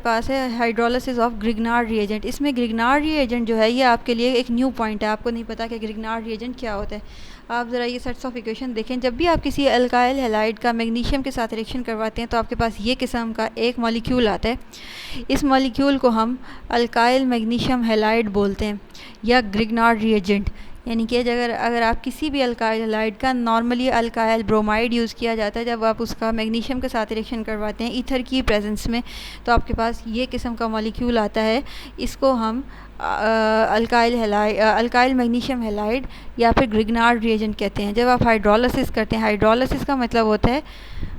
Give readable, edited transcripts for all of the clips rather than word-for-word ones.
पास है hydrolysis of Grignard reagent. इसमें Grignard reagent जो है ये आपके लिए एक न्यू पॉइंट है, आपको नहीं पता कि ग्रिग्नार्ड रिएजेंट क्या होता है। आप ज़रा ये सेट्स ऑफ इक्वेशन देखें, जब भी आप किसी अल्काइल हैलाइड का मैग्नीशियम के साथ रिएक्शन करवाते हैं तो आपके पास ये किस्म का एक मॉलिक्यूल आता है। इस मॉलिक्यूल को हम अल्काइल मैग्नीशियम हैलाइड बोलते हैं या ग्रिग्नार्ड रिएजेंट। यानी कि अगर आप किसी भी अल्काइल हैलाइड का, नॉर्मली अल्काइल ब्रोमाइड यूज़ किया जाता है जब आप उसका मैग्नीशियम के साथ रिएक्शन करवाते हैं ईथर की प्रेजेंस में, तो आपके पास ये किस्म का मॉलिक्यूल आता है। इसको हम अल्काइल मैग्नीशियम हैलाइड या फिर ग्रिग्नार्ड रिएजेंट कहते हैं। जब आप हाइड्रोलिसिस करते हैं, हाइड्रोलिसिस का मतलब होता है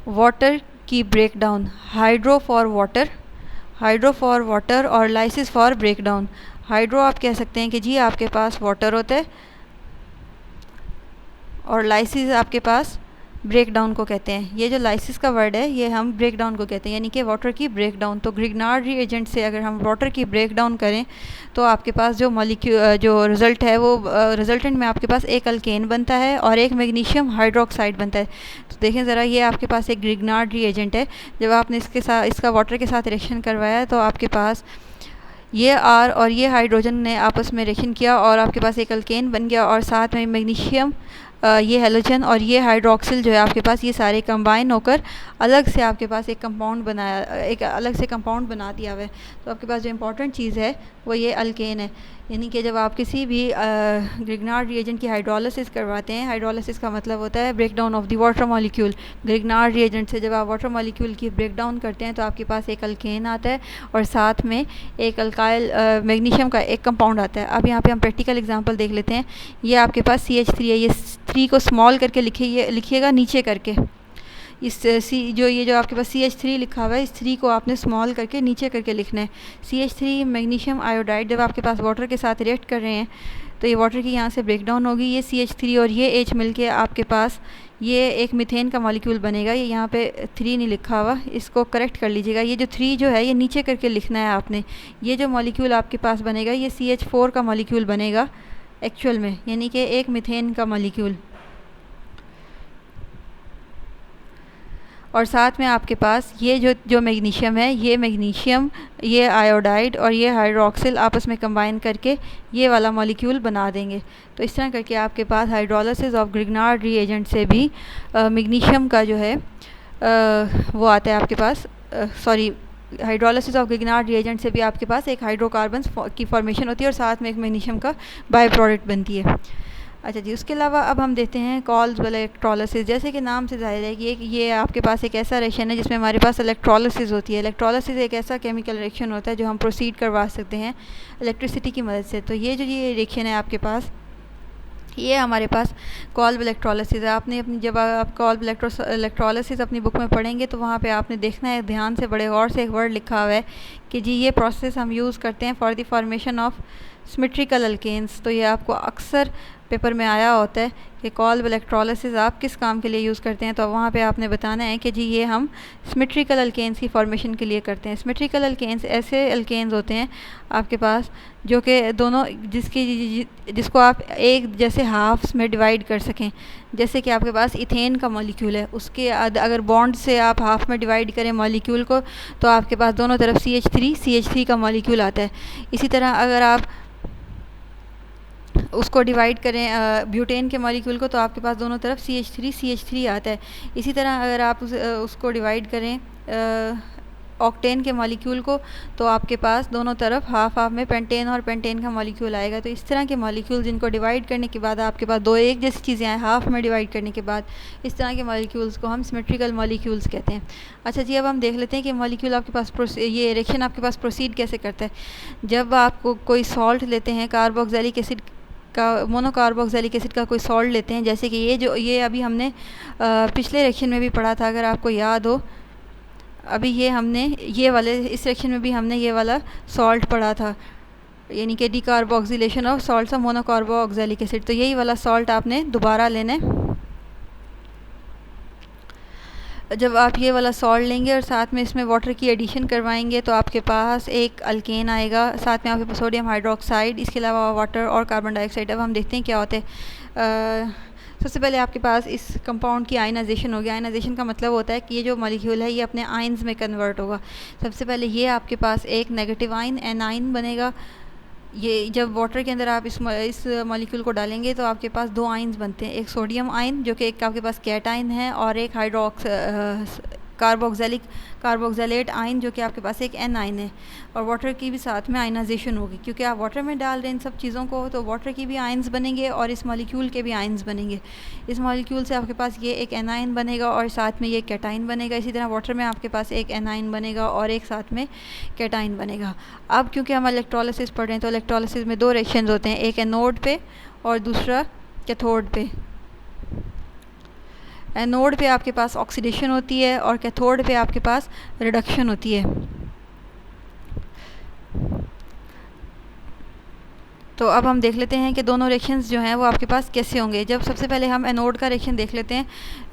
वाटर की ब्रेकडाउन, हाइड्रो फॉर वाटर और लाइसिस फॉर ब्रेकडाउन। हाइड्रो आप कह सकते हैं कि जी आपके पास वाटर होता है और लाइसिस आपके पास ब्रेकडाउन को कहते हैं। ये जो लाइसिस का वर्ड है ये हम ब्रेकडाउन को कहते हैं, यानी कि वाटर की ब्रेकडाउन। तो ग्रिग्नार्ड रिएजेंट से अगर हम वाटर की ब्रेकडाउन करें तो आपके पास जो जो रिज़ल्ट है वो रिजल्टेंट में आपके पास एक अल्केन बनता है और एक मैग्नीशियम हाइड्रोक्साइड बनता है। तो देखें ज़रा, ये आपके पास एक ग्रिग्नार्ड रिएजेंट है। जब आपने इसका वाटर के साथ रिएक्शन करवाया तो आपके पास ये आर और ये हाइड्रोजन ने आपस में रिएक्शन किया और आपके पास एक अल्केन बन गया, और साथ में मैग्नीशियम, ये हेलोजन और ये हाइड्रोक्सिल जो है आपके पास, ये सारे कंबाइन होकर अलग से आपके पास एक अलग से कंपाउंड बना दिया हुआ है। तो आपके पास जो इम्पोर्टेंट चीज़ है वो ये अल्केन है। यानी कि जब आप किसी भी ग्रिग्नार्ड रिएजेंट की हाइड्रोलिसिस करवाते हैं, हाइड्रोलिसिस का मतलब होता है breakdown of the water molecule. Grignard reagent से जब आप वाटर मॉलिक्यूल की ब्रेकडाउन करते हैं तो आपके पास एक अल्केन आता है और साथ में एक अल्काइल मैग्नीशियम का एक कंपाउंड आता है। अब यहाँ पे हम प्रैक्टिकल एग्जांपल देख लेते हैं। ये आपके पास CH3 है, ये 3 को स्मॉल करके लिखिएगा नीचे करके। जो आपके पास CH3 लिखा हुआ है, इस 3 को आपने स्मॉल करके नीचे करके लिखना है। CH3 मैग्नीशियम आयोडाइड जब आपके पास वाटर के साथ रिएक्ट कर रहे हैं तो ये वाटर की यहाँ से ब्रेकडाउन होगी, ये CH3 और ये H मिलके आपके पास ये एक मीथेन का मॉलिक्यूल बनेगा। ये यहाँ पे 3 नहीं लिखा हुआ, इसको करेक्ट कर लीजिएगा। ये जो 3 जो है ये नीचे करके लिखना है आपने। ये जो मॉलिक्यूल आपके पास बनेगा ये CH4 का मॉलिक्यूल बनेगा एक्चुअल में, यानी कि एक मीथेन का मॉलिक्यूल। और साथ में आपके पास ये जो मैग्नीशियम है, ये मैग्नीशियम, ये आयोडाइड और ये हाइड्रोक्सिल आपस में कंबाइन करके ये वाला मॉलिक्यूल बना देंगे। तो इस तरह करके आपके पास हाइड्रोलिसिस ऑफ ग्रिग्नार्ड रिएजेंट से भी मैग्नीशियम का जो है वो आता है आपके पास, हाइड्रोलिसिस ऑफ ग्रिग्नार्ड रिएजेंट से भी आपके पास एक हाइड्रोकार्बन्स की फॉर्मेशन होती है और साथ में एक मैग्नीशियम का बाय प्रोडक्ट बनती है। अच्छा जी, उसके अलावा अब हम देते हैं कोल्बस इलेक्ट्रोलिसिस। जैसे कि नाम से जाहिर है कि ये आपके पास एक ऐसा रिएक्शन है जिसमें हमारे पास इलेक्ट्रोलिसिस होती है। इलेक्ट्रोलिसिस एक ऐसा केमिकल रिएक्शन होता है जो हम प्रोसीड करवा सकते हैं इलेक्ट्रिसिटी की मदद से। तो ये रिएक्शन है आपके पास, ये हमारे पास कोल्ब इलेक्ट्रोलिसिस है। आपने जब आप कोल्ब इलेक्ट्रोलिसिस अपनी बुक में पढ़ेंगे तो वहाँ पे आपने देखना है ध्यान से, बड़े गौर से, एक वर्ड लिखा हुआ है कि जी ये प्रोसेस हम यूज़ करते हैं for the formation of symmetrical alkenes. तो ये आपको अक्सर पेपर में आया होता है कि कोल्ब इलेक्ट्रोलिसिस आप किस काम के लिए यूज़ करते हैं, तो वहाँ पे आपने बताना है कि जी ये हम सिमेट्रिकल अल्केन्स की फॉर्मेशन के लिए करते हैं। सिमेट्रिकल अल्केन्स ऐसे अल्केन्स होते हैं आपके पास जो कि दोनों जिसको आप एक जैसे हाफ्स में डिवाइड कर सकें। जैसे कि आपके पास इथेन का मॉलिक्यूल है, उसके अगर बॉन्ड से आप हाफ में डिवाइड करें मॉलिक्यूल को तो आपके पास दोनों तरफ CH3 का मॉलिक्यूल आता है। इसी तरह अगर आप उसको डिवाइड करें ब्यूटेन के मॉलिक्यूल को तो आपके पास दोनों तरफ CH3 आता है। इसी तरह अगर आप उसको डिवाइड करें ऑक्टेन के मॉलिक्यूल को तो आपके पास दोनों तरफ हाफ में पेंटेन और पेंटेन का मॉलिक्यूल आएगा। तो इस तरह के मॉलिक्यूल जिनको डिवाइड करने के बाद आपके पास दो एक जैसी चीज़ें आए हाफ में डिवाइड करने के बाद, इस तरह के मॉलिक्यूल्स को हम सिमेट्रिकल मॉलिक्यूल्स कहते हैं। अच्छा जी, अब हम देख लेते हैं कि मॉलिक्यूल आपके पास ये रिएक्शन आपके पास प्रोसीड कैसे करता है। जब आप कोई सॉल्ट लेते हैं, कार्बोक्सिलिक एसिड का, मोनोकार्बोक्सिलिक एसिड का कोई सॉल्ट लेते हैं, जैसे कि ये अभी हमने पिछले रिएक्शन में भी पढ़ा था, अगर आपको याद हो, अभी इस रिएक्शन में भी हमने ये वाला सॉल्ट पढ़ा था, यानी कि decarboxylation of salts of monocarboxylic acid. तो यही वाला सॉल्ट आपने दोबारा लेना है। जब आप ये वाला सॉल्ट लेंगे और साथ में इसमें वाटर की एडिशन करवाएंगे तो आपके पास एक अल्केन आएगा, साथ में आपके पास सोडियम हाइड्रोक्साइड, इसके अलावा वाटर और कार्बन डाइऑक्साइड। अब हम देखते हैं क्या होता है। सबसे पहले आपके पास इस कंपाउंड की आयनाइजेशन होगी। आयनाइजेशन का मतलब होता है कि ये जो मॉलिक्यूल है ये अपने आयन्स में कन्वर्ट होगा। सबसे पहले ये आपके पास एक नेगेटिव आयन एनाइन बनेगा। ये जब वाटर के अंदर आप इस मॉलिक्यूल को डालेंगे तो आपके पास दो आयन्स बनते हैं, एक सोडियम आयन जो कि एक आपके पास कैटाइन है, और एक कार्बोक्सिलेट आयन जो कि आपके पास एक एन आयन है। और वाटर की भी साथ में आयनाइजेशन होगी, क्योंकि आप वाटर में डाल रहे हैं इन सब चीज़ों को, तो वाटर की भी आयन्स बनेंगे और इस मॉलिक्यूल के भी आयन्स बनेंगे। इस मॉलिक्यूल से आपके पास ये एक एनाइन बनेगा और साथ में ये कैटाइन बनेगा। इसी तरह वाटर में आपके पास एक एनाइन बनेगा और एक साथ में कैटाइन बनेगा। अब क्योंकि हम इलेक्ट्रोलिसिस पढ़ रहे हैं तो इलेक्ट्रोलिसिस में दो रिएक्शंस होते हैं, एक एनोड पे और दूसरा कैथोड पे। एनोड पे आपके पास ऑक्सीडेशन होती है और कैथोड पे आपके पास रिडक्शन होती है। तो अब हम देख लेते हैं कि दोनों रिएक्शंस जो हैं वो आपके पास कैसे होंगे। जब सबसे पहले हम एनोड का रिएक्शन देख लेते हैं।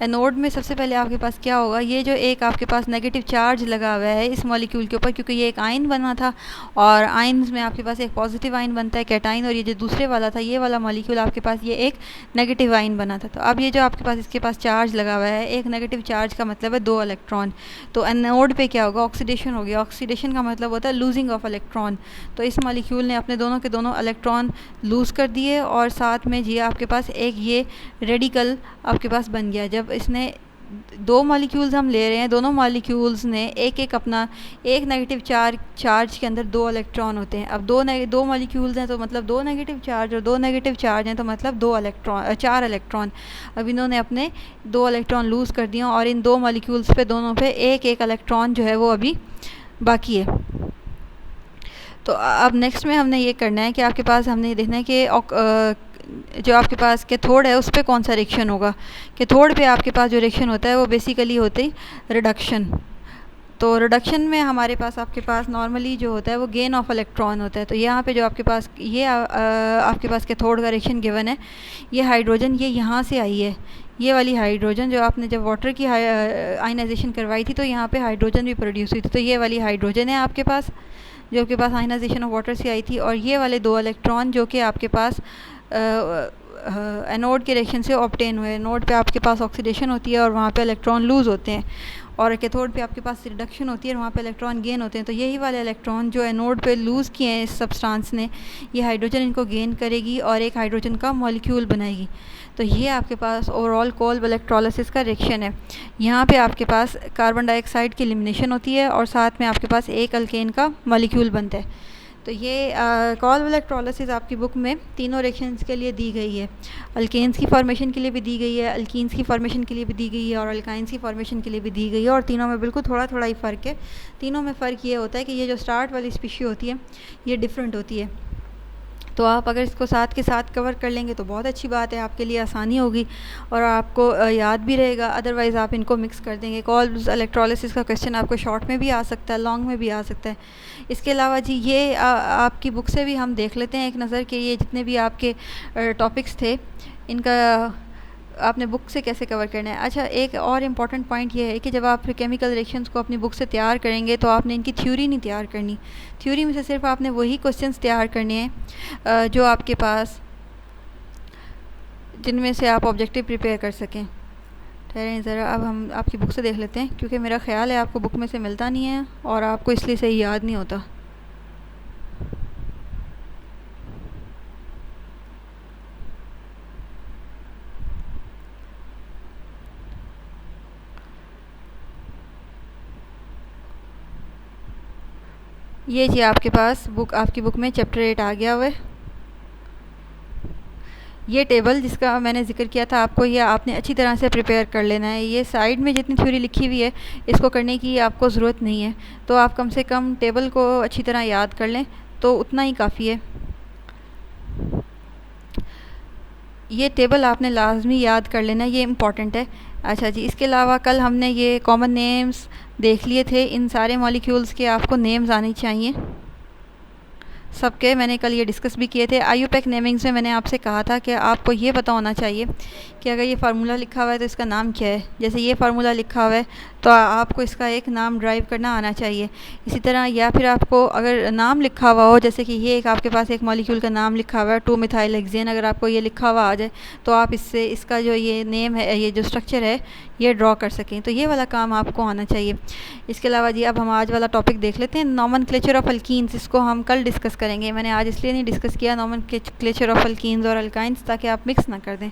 एनोड में सबसे पहले आपके पास क्या होगा, ये जो एक आपके पास नेगेटिव चार्ज लगा हुआ है इस मॉलिक्यूल के ऊपर, क्योंकि ये एक आयन बना था और आयन्स में आपके पास एक पॉजिटिव आयन बनता है कैटाइन, और ये जो दूसरे वाला था ये वाला मॉलिक्यूल आपके पास ये एक नेगेटिव आयन बना था। तो अब ये जो आपके पास इसके पास चार्ज लगा हुआ है, एक नेगेटिव चार्ज का मतलब है 2 इलेक्ट्रॉन। तो एनोड पे क्या होगा, ऑक्सीडेशन होगी। ऑक्सीडेशन का मतलब होता है लूजिंग ऑफ इलेक्ट्रॉन। तो इस मॉलिक्यूल ने अपने दोनों के दोनों इलेक्ट्रॉन लूज़ कर दिए और साथ में जी आपके पास एक ये रेडिकल आपके पास बन गया। जब इसने दो मॉलिक्यूल्स हम ले रहे हैं, दोनों मॉलिक्यूल्स ने एक एक अपना एक नेगेटिव चार्ज के अंदर 2 इलेक्ट्रॉन होते हैं। अब दो मॉलिक्यूल्स हैं तो मतलब 2 नेगेटिव चार्ज, और 2 नेगेटिव चार्ज हैं तो मतलब 4 इलेक्ट्रॉन। अब इन्होंने अपने 2 इलेक्ट्रॉन लूज़ कर दिए और इन दो मॉलिक्यूल्स पे दोनों पे एक एक इलेक्ट्रॉन जो है वो अभी बाकी है। तो अब नेक्स्ट में हमने ये करना है कि आपके पास हमने देखना है कि जो आपके पास कैथोड है उस पर कौन सा रिएक्शन होगा। कैथोड पे आपके पास जो रिएक्शन होता है वो बेसिकली होती है रिडक्शन। तो रिडक्शन में हमारे पास आपके पास नॉर्मली जो होता है वो गेन ऑफ इलेक्ट्रॉन होता है। तो यहाँ पे जो आपके पास ये आपके पास कैथोड का रिएक्शन गिवन है, ये हाइड्रोजन ये यहाँ से आई है, ये वाली हाइड्रोजन जो आपने जब वाटर की आयनाइजेशन करवाई थी तो यहाँ पे हाइड्रोजन भी प्रोड्यूस हुई थी। तो ये वाली हाइड्रोजन है आपके पास जो आपके पास आयनाइजेशन ऑफ वाटर से आई थी, और ये वाले 2 इलेक्ट्रॉन जो कि आपके पास एनोड के रिएक्शन से ऑब्टेन हुए। एनोड पे आपके पास ऑक्सीडेशन होती है और वहाँ पे इलेक्ट्रॉन लूज़ होते हैं, और कैथोड पे आपके पास रिडक्शन होती है और वहाँ पे इलेक्ट्रॉन गेन होते हैं। तो यही वाले इलेक्ट्रॉन जो एनोड पे लूज़ किए हैं इस सब्सटेंस ने, ये हाइड्रोजन इनको गेन करेगी और एक हाइड्रोजन का मॉलिक्यूल बनाएगी। तो ये आपके पास ओवरऑल कोल्ब इलेक्ट्रोलिसिस का रिएक्शन है। यहाँ पे आपके पास कार्बन डाइऑक्साइड की एलिमिनेशन होती है और साथ में आपके पास एक अल्केन का मॉलिक्यूल बनता है। तो ये कोल्ब इलेक्ट्रोलिसिस आपकी बुक में तीनों रिएक्शंस के लिए दी गई है। अल्केन्स की फॉर्मेशन के लिए भी दी गई है, अल्कीन्स की फॉर्मेशन के लिए भी दी गई है और अल्काइंस की फॉर्मेशन के लिए भी दी गई है, और तीनों में बिल्कुल थोड़ा थोड़ा ही फ़र्क है। तीनों में फ़र्क ये होता है कि ये जो स्टार्ट वाली स्पीशी होती है ये डिफरेंट होती है। तो आप अगर इसको साथ के साथ कवर कर लेंगे तो बहुत अच्छी बात है, आपके लिए आसानी होगी और आपको याद भी रहेगा। अदरवाइज़ आप इनको मिक्स कर देंगे। कोल्ब इलेक्ट्रोलिसिस का क्वेश्चन आपको शॉर्ट में भी आ सकता है, लॉन्ग में भी आ सकता है। इसके अलावा जी ये आपकी बुक से भी हम देख लेते हैं एक नज़र कि ये जितने भी आपके टॉपिक्स थे इनका आपने बुक से कैसे कवर करना है। अच्छा, एक और इम्पॉर्टेंट पॉइंट ये है कि जब आप केमिकल रिएक्शंस को अपनी बुक से तैयार करेंगे तो आपने इनकी थ्योरी नहीं तैयार करनी। थ्योरी में से सिर्फ आपने वही क्वेश्चंस तैयार करने हैं जो आपके पास जिनमें से आप ऑब्जेक्टिव प्रिपेयर कर सकें। ठहरें ज़रा, अब हम आपकी बुक से देख लेते हैं, क्योंकि मेरा ख्याल है आपको बुक में से मिलता नहीं है और आपको इसलिए सही याद नहीं होता। ये जी आपके पास आपकी बुक में चैप्टर 8 आ गया हुआ है। ये टेबल जिसका मैंने जिक्र किया था आपको, ये आपने अच्छी तरह से प्रिपेयर कर लेना है। ये साइड में जितनी थ्योरी लिखी हुई है इसको करने की आपको ज़रूरत नहीं है, तो आप कम से कम टेबल को अच्छी तरह याद कर लें तो उतना ही काफ़ी है। ये टेबल आपने लाजमी याद कर लेना, ये इम्पॉर्टेंट है। अच्छा जी, इसके अलावा कल हमने ये कॉमन नेम्स देख लिए थे। इन सारे मॉलिक्यूल्स के आपको नेम्स आने चाहिए। सबके मैंने कल ये डिस्कस भी किए थे। IUPAC नेमिंग्स में मैंने आपसे कहा था कि आपको ये पता होना चाहिए कि अगर ये फार्मूला लिखा हुआ है तो इसका नाम क्या है। जैसे ये फार्मूला लिखा हुआ है तो आपको इसका एक नाम ड्राइव करना आना चाहिए। इसी तरह या फिर आपको अगर नाम लिखा हुआ हो, जैसे कि ये एक आपके पास एक मॉलिक्यूल का नाम लिखा हुआ है 2-मिथाइल-हेक्सेन, अगर आपको ये लिखा हुआ आ जाए तो आप इससे इसका जो ये नेम है, ये जो स्ट्रक्चर है, ये ड्रॉ कर सकें। तो ये वाला काम आपको आना चाहिए। इसके अलावा जी अब हम आज वाला टॉपिक देख लेते हैं, नॉमेनक्लेचर ऑफ अल्कीन्स। इसको हम कल डिस्कस करेंगे। मैंने आज इसलिए नहीं डिस्कस किया नॉमेनक्लेचर ऑफ अल्कीन्स और अल्काइंस, ताकि आप मिक्स ना कर दें।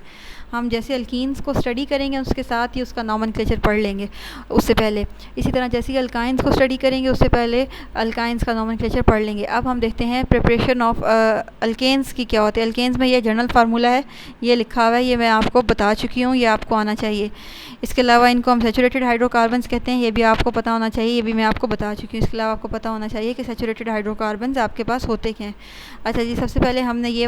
हम जैसे अल्कीन्स को स्टडी करेंगे उसके साथ ही उसका नॉमेनक्लेचर पढ़ लेंगे उससे पहले। इसी तरह जैसे ही अल्काइंस को स्टडी करेंगे उससे पहले अल्काइंस का नॉमेनक्लेचर पढ़ लेंगे। अब हम देखते हैं प्रिपरेशन ऑफ अल्केन्स की क्या होती है। अल्केन्स में ये जनरल फार्मूला है, ये लिखा हुआ है, ये मैं आपको बता चुकी हूँ, ये आपको आना चाहिए। इसके अलावा इनको हम सैचुरेटेड हाइड्रोकार्बन्स कहते हैं, ये भी आपको पता होना चाहिए, ये भी मैं आपको बता चुकी हूँ। इसके अलावा आपको पता होना चाहिए कि सैचुरेटेड हाइड्रोकार्बन्स आपके पास होते क्या हैं। अच्छा जी, सबसे पहले हमने ये